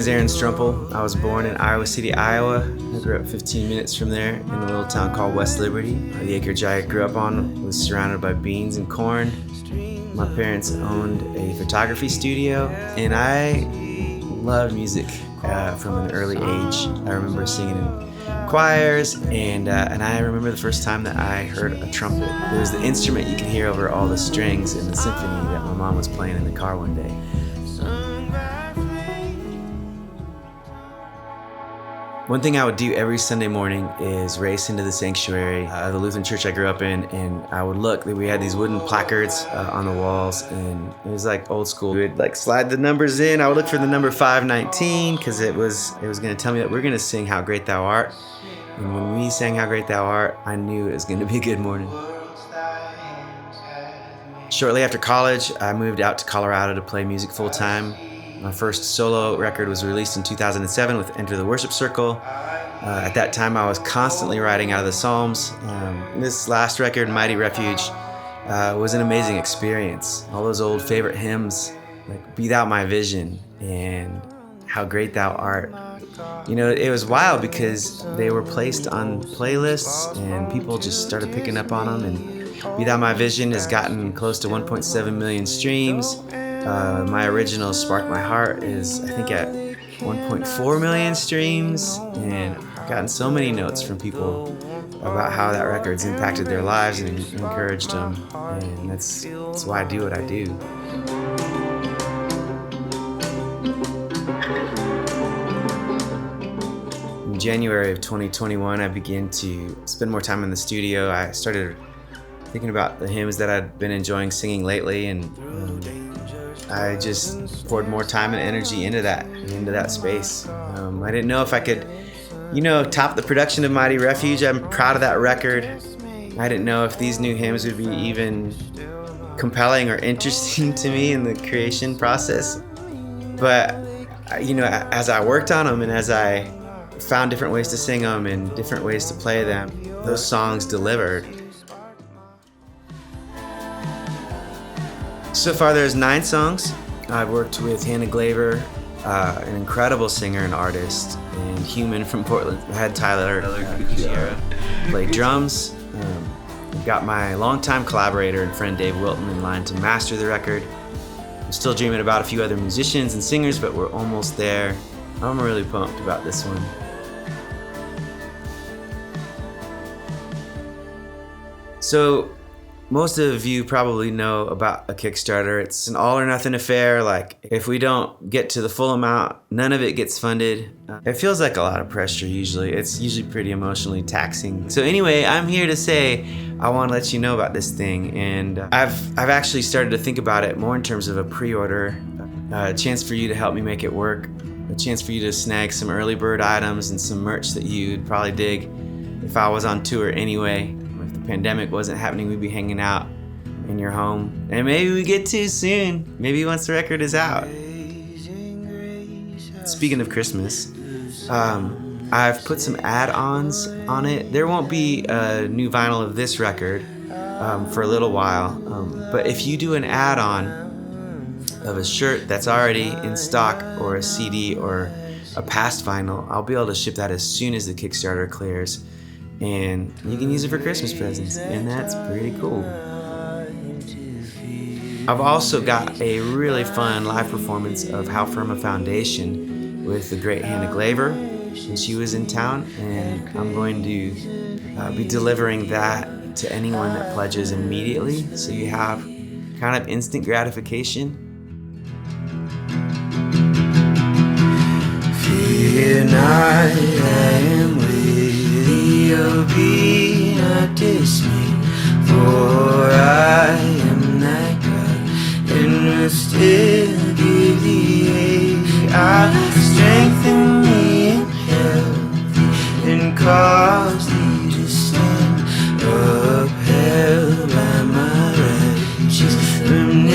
is Aaron Strumpel. I was born in Iowa City, Iowa. I grew up 15 minutes from there in a little town called West Liberty. The acreage I grew up on was surrounded by beans and corn. My parents owned a photography studio, and I loved music from an early age. I remember singing in choirs, and I remember the first time that I heard a trumpet. It was the instrument you could hear over all the strings in the symphony that my mom was playing in the car one day. One thing I would do every Sunday morning is race into the sanctuary, the Lutheran church I grew up in, and I would look. We had these wooden placards on the walls, and it was like old school. We would slide the numbers in. I would look for the number 519 because it was going to tell me that we're going to sing How Great Thou Art. And when we sang How Great Thou Art, I knew it was going to be a good morning. Shortly after college, I moved out to Colorado to play music full time. My first solo record was released in 2007 with Enter the Worship Circle. At that time, I was constantly writing out of the Psalms. This last record, Mighty Refuge, was an amazing experience. All those old favorite hymns, like Be Thou My Vision and How Great Thou Art. You know, it was wild because they were placed on playlists and people just started picking up on them. And Be Thou My Vision has gotten close to 1.7 million streams. My original Spark My Heart is, I think, at 1.4 million streams, and I've gotten so many notes from people about how that record's impacted their lives and encouraged them, and that's why I do what I do. In January of 2021, I began to spend more time in the studio. I started thinking about the hymns that I'd been enjoying singing lately, and I just poured more time and energy into that space. I didn't know if I could, top the production of Mighty Refuge. I'm proud of that record. I didn't know if these new hymns would be even compelling or interesting to me in the creation process. But, as I worked on them and as I found different ways to sing them and different ways to play them, those songs delivered. So far there's 9 songs. I've worked with Hannah Glaver, an incredible singer and artist, and Human from Portland. I had Tyler play drums. I've got my longtime collaborator and friend Dave Wilton in line to master the record. I'm still dreaming about a few other musicians and singers, but we're almost there. I'm really pumped about this one. So, most of you probably know about a Kickstarter. It's an all or nothing affair. Like, if we don't get to the full amount, none of it gets funded. It feels like a lot of pressure usually. It's usually pretty emotionally taxing. So anyway, I'm here to say I want to let you know about this thing. And I've actually started to think about it more in terms of a pre-order, a chance for you to help me make it work, a chance for you to snag some early bird items and some merch that you'd probably dig if I was on tour anyway. Pandemic wasn't happening, we'd be hanging out in your home, and maybe we get to soon, maybe once the record is out. Speaking of Christmas, I've put some add-ons on it. There won't be a new vinyl of this record for a little while, but if you do an add-on of a shirt that's already in stock or a CD or a past vinyl, I'll be able to ship that as soon as the Kickstarter clears. And you can use it for Christmas presents, and that's pretty cool. I've also got a really fun live performance of How Firm a Foundation with the great Hannah Glaver, and she was in town, and I'm going to be delivering that to anyone that pledges immediately, so you have kind of instant gratification. Fear not, I am with you'll be not dismayed, for I am that God, and will still give thee aid. I'll strengthen thee in health, and cause thee to stand upheld by my righteous from